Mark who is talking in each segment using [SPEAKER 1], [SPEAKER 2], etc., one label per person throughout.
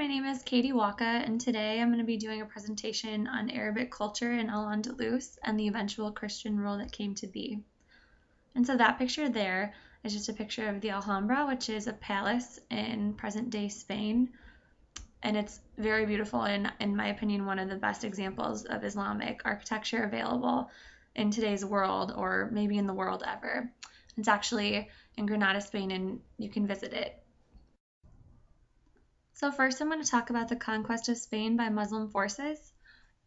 [SPEAKER 1] my name is Katie Waka, and today I'm going to be doing a presentation on Arabic culture in Al-Andalus and the eventual Christian rule that came to be. And so that picture there is just a picture of the Alhambra, which is a palace in present-day Spain, and it's very beautiful and, in my opinion, one of the best examples of Islamic architecture available in today's world, or maybe in the world ever. It's actually in Granada, Spain, and you can visit it. So first I'm going to talk about the conquest of Spain by Muslim forces.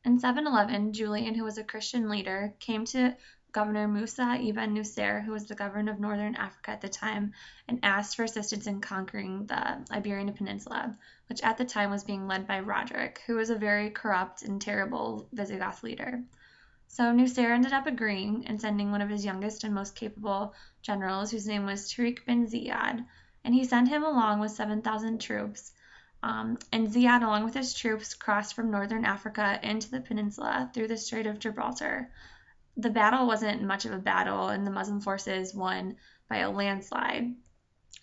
[SPEAKER 1] In 711, Julian, who was a Christian leader, came to Governor Musa ibn Nusayr, who was the governor of northern Africa at the time, and asked for assistance in conquering the Iberian Peninsula, which at the time was being led by Roderick, who was a very corrupt and terrible Visigoth leader. So Nusayr ended up agreeing and sending one of his youngest and most capable generals, whose name was Tariq bin Ziyad, and he sent him along with 7,000 troops. And Ziyad, along with his troops, crossed from northern Africa into the peninsula through the Strait of Gibraltar. The battle wasn't much of a battle, and the Muslim forces won by a landslide.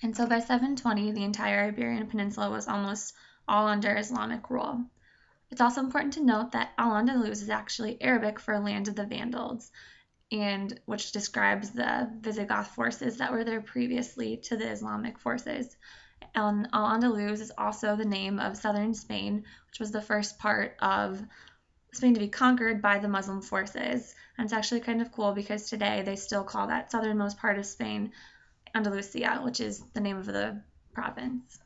[SPEAKER 1] And so by 720, the entire Iberian Peninsula was almost all under Islamic rule. It's also important to note that Al-Andalus is actually Arabic for land of the Vandals, and which describes the Visigoth forces that were there previously to the Islamic forces. Al-Andalus is also the name of southern Spain, which was the first part of Spain to be conquered by the Muslim forces. And it's actually kind of cool because today they still call that southernmost part of Spain Andalusia, which is the name of the province.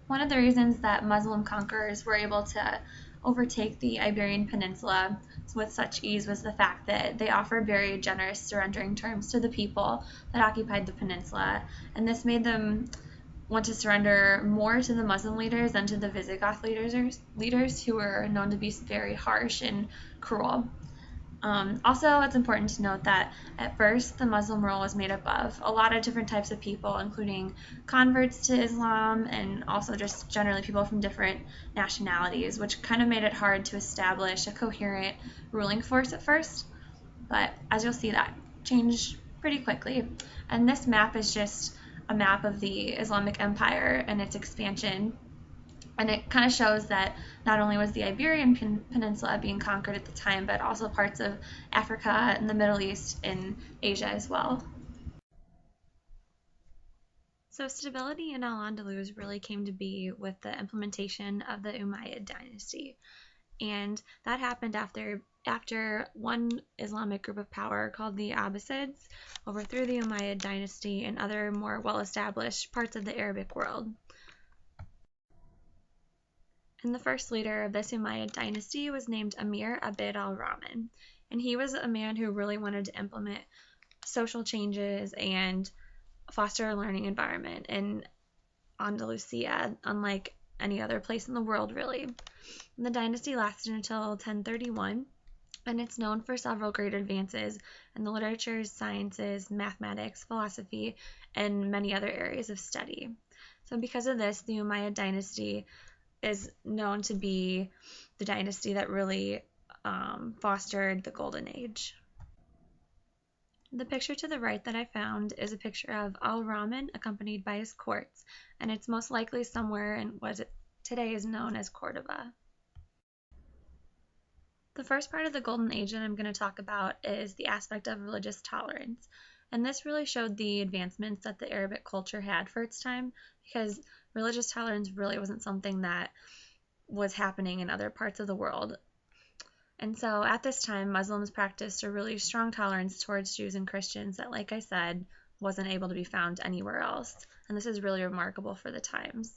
[SPEAKER 1] One of the reasons that Muslim conquerors were able to overtake the Iberian Peninsula with such ease was the fact that they offered very generous surrendering terms to the people that occupied the peninsula, and this made them want to surrender more to the Muslim leaders than to the Visigoth leaders who were known to be very harsh and cruel. Also, it's important to note that at first the Muslim rule was made up of a lot of different types of people, including converts to Islam and also just generally people from different nationalities, which kind of made it hard to establish a coherent ruling force at first. But as you'll see, that changed pretty quickly. And this map is just a map of the Islamic Empire and its expansion. And it kind of shows that not only was the Iberian Peninsula being conquered at the time, but also parts of Africa and the Middle East and Asia as well. So stability in Al-Andalus really came to be with the implementation of the Umayyad dynasty. And that happened after one Islamic group of power called the Abbasids overthrew the Umayyad dynasty and other more well-established parts of the Arabic world. And the first leader of this Umayyad dynasty was named Amir Abd al-Rahman, and he was a man who really wanted to implement social changes and foster a learning environment in Andalusia, unlike any other place in the world, really. And the dynasty lasted until 1031, and it's known for several great advances in the literatures, sciences, mathematics, philosophy, and many other areas of study. So because of this, the Umayyad dynasty is known to be the dynasty that really fostered the Golden Age. The picture to the right that I found is a picture of Al-Rahman accompanied by his courts, and it's most likely somewhere in what today is known as Cordoba. The first part of the Golden Age that I'm going to talk about is the aspect of religious tolerance, and this really showed the advancements that the Arabic culture had for its time, because religious tolerance really wasn't something that was happening in other parts of the world. And so at this time, Muslims practiced a really strong tolerance towards Jews and Christians that, like I said, wasn't able to be found anywhere else. And this is really remarkable for the times.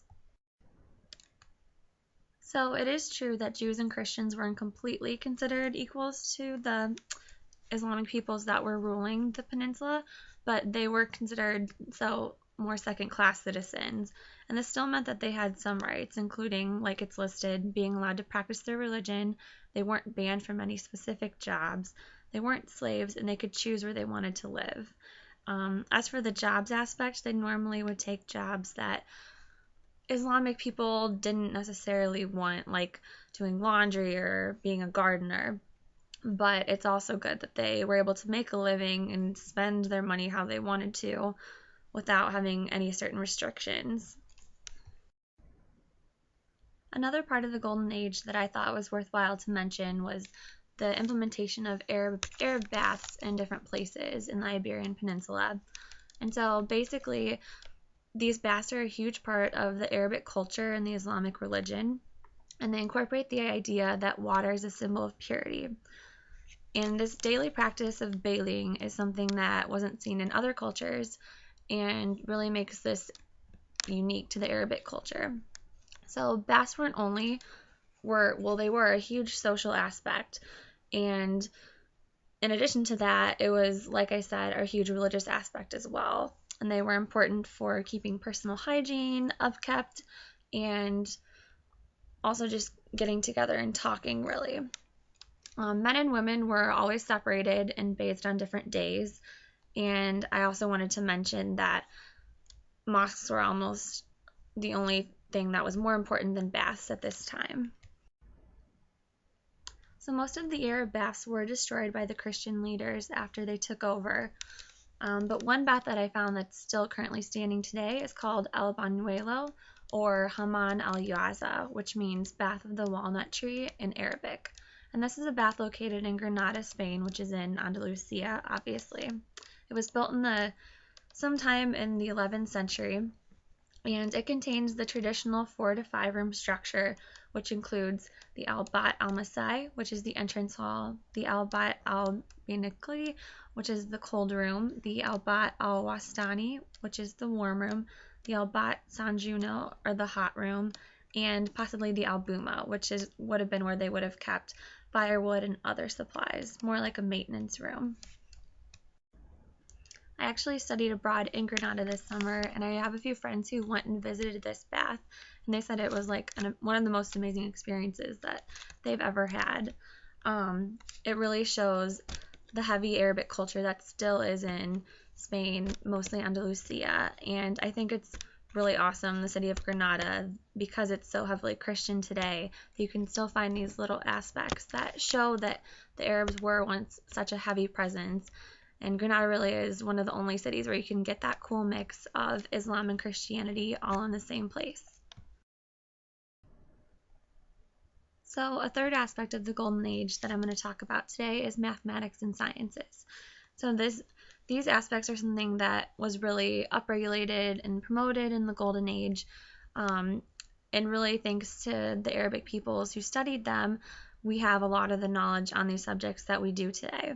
[SPEAKER 1] So it is true that Jews and Christians weren't completely considered equals to the Islamic peoples that were ruling the peninsula, but they were considered more second-class citizens, and this still meant that they had some rights, including, like it's listed, being allowed to practice their religion. They weren't banned from any specific jobs, they weren't slaves, and they could choose where they wanted to live. As for the jobs aspect, they normally would take jobs that Islamic people didn't necessarily want, like doing laundry or being a gardener. But it's also good that they were able to make a living and spend their money how they wanted to without having any certain restrictions. Another part of the Golden Age that I thought was worthwhile to mention was the implementation of Arab baths in different places in the Iberian Peninsula. And so basically, these baths are a huge part of the Arabic culture and the Islamic religion, and they incorporate the idea that water is a symbol of purity. And this daily practice of bathing is something that wasn't seen in other cultures and really makes this unique to the Arabic culture. So baths weren't only they were a huge social aspect, and in addition to that, it was, like I said, a huge religious aspect as well. And they were important for keeping personal hygiene upkept and also just getting together and talking, really. Men and women were always separated and bathed on different days. And I also wanted to mention that mosques were almost the only thing that was more important than baths at this time. So most of the Arab baths were destroyed by the Christian leaders after they took over. But one bath that I found that's still currently standing today is called El Banuelo, or Hammam al Yuazza, which means bath of the walnut tree in Arabic. And this is a bath located in Granada, Spain, which is in Andalusia, obviously. It was built sometime in the 11th century, and it contains the traditional 4 to 5 room structure, which includes the Al-Bat al-Masai, which is the entrance hall, the Al-Bat al-Binikli, which is the cold room, the Al-Bat al-Wastani, which is the warm room, the Al-Bat Sanjuno, or the hot room, and possibly the Al-Buma, which would have been where they would have kept firewood and other supplies, more like a maintenance room. I actually studied abroad in Granada this summer, and I have a few friends who went and visited this bath, and they said it was like one of the most amazing experiences that they've ever had. It really shows the heavy Arabic culture that still is in Spain, mostly Andalusia, and I think it's really awesome, the city of Granada, because it's so heavily Christian today. You can still find these little aspects that show that the Arabs were once such a heavy presence. And Granada really is one of the only cities where you can get that cool mix of Islam and Christianity all in the same place. So a third aspect of the Golden Age that I'm going to talk about today is mathematics and sciences. So these aspects are something that was really upregulated and promoted in the Golden Age, and really thanks to the Arabic peoples who studied them, we have a lot of the knowledge on these subjects that we do today.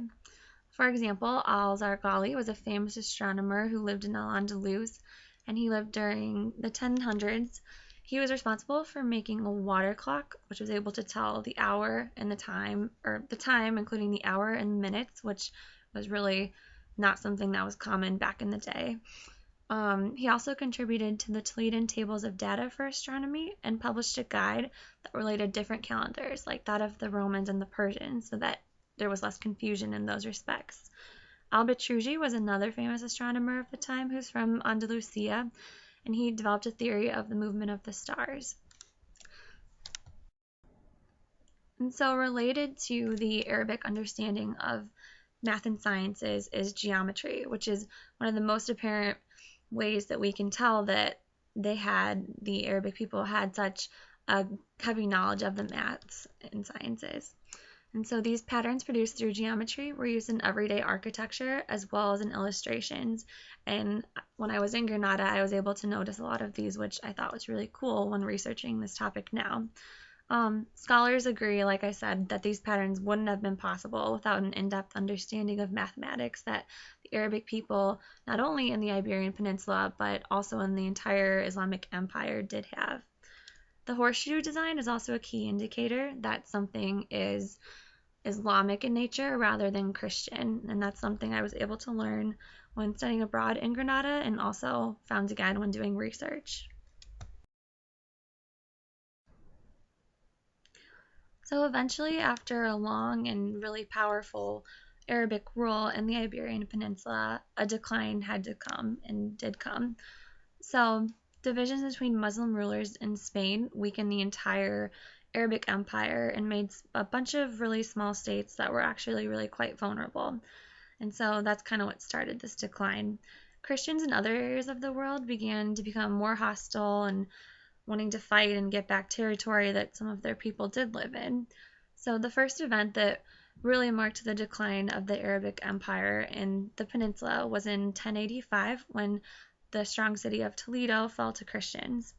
[SPEAKER 1] For example, Al-Zarqali was a famous astronomer who lived in Al-Andalus, and he lived during the 1000s. He was responsible for making a water clock, which was able to tell the hour and the time, or the time including the hour and minutes, which was really not something that was common back in the day. He also contributed to the Toledan tables of data for astronomy and published a guide that related different calendars, like that of the Romans and the Persians, so that there was less confusion in those respects. Al-Batruji was another famous astronomer of the time who's from Andalusia, and he developed a theory of the movement of the stars. And so related to the Arabic understanding of math and sciences is geometry, which is one of the most apparent ways that we can tell that the Arabic people had such a heavy knowledge of the maths and sciences. And so these patterns produced through geometry were used in everyday architecture as well as in illustrations. And when I was in Granada, I was able to notice a lot of these, which I thought was really cool when researching this topic now. Scholars agree, like I said, that these patterns wouldn't have been possible without an in-depth understanding of mathematics that the Arabic people, not only in the Iberian Peninsula, but also in the entire Islamic Empire, did have. The horseshoe design is also a key indicator that something is Islamic in nature rather than Christian, and that's something I was able to learn when studying abroad in Granada and also found again when doing research. So eventually, after a long and really powerful Arabic rule in the Iberian Peninsula, a decline had to come and did come. So divisions between Muslim rulers in Spain weakened the entire Arabic Empire and made a bunch of really small states that were actually really quite vulnerable. And so that's kind of what started this decline. Christians in other areas of the world began to become more hostile and wanting to fight and get back territory that some of their people did live in. So the first event that really marked the decline of the Arabic Empire in the peninsula was in 1085 when the strong city of Toledo fell to Christians.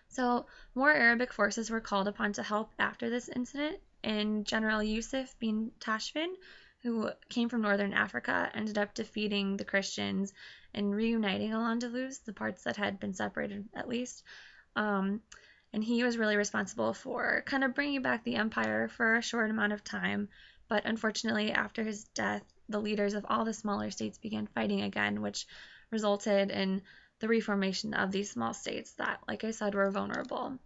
[SPEAKER 1] So more Arabic forces were called upon to help after this incident, and General Yusuf bin Tashfin, who came from northern Africa, ended up defeating the Christians and reuniting Al-Andalus, the parts that had been separated at least. Um, and he was really responsible for kind of bringing back the empire for a short amount of time. But unfortunately, after his death, the leaders of all the smaller states began fighting again, which resulted in the reformation of these small states that, like I said, were vulnerable.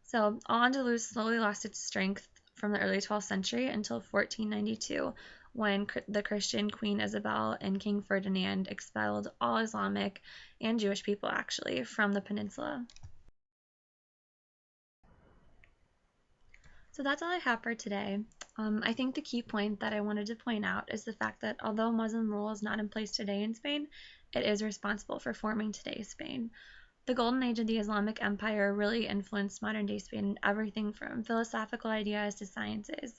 [SPEAKER 1] So Al-Andalus slowly lost its strength from the early 12th century until 1492, when the Christian Queen Isabel and King Ferdinand expelled all Islamic and Jewish people, actually, from the peninsula. So that's all I have for today. I think the key point that I wanted to point out is the fact that although Muslim rule is not in place today in Spain, it is responsible for forming today's Spain. The golden age of the Islamic Empire really influenced modern day Spain in everything from philosophical ideas to sciences.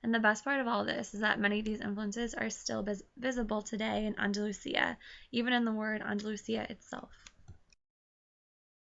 [SPEAKER 1] And the best part of all this is that many of these influences are still visible today in Andalusia, even in the word Andalusia itself.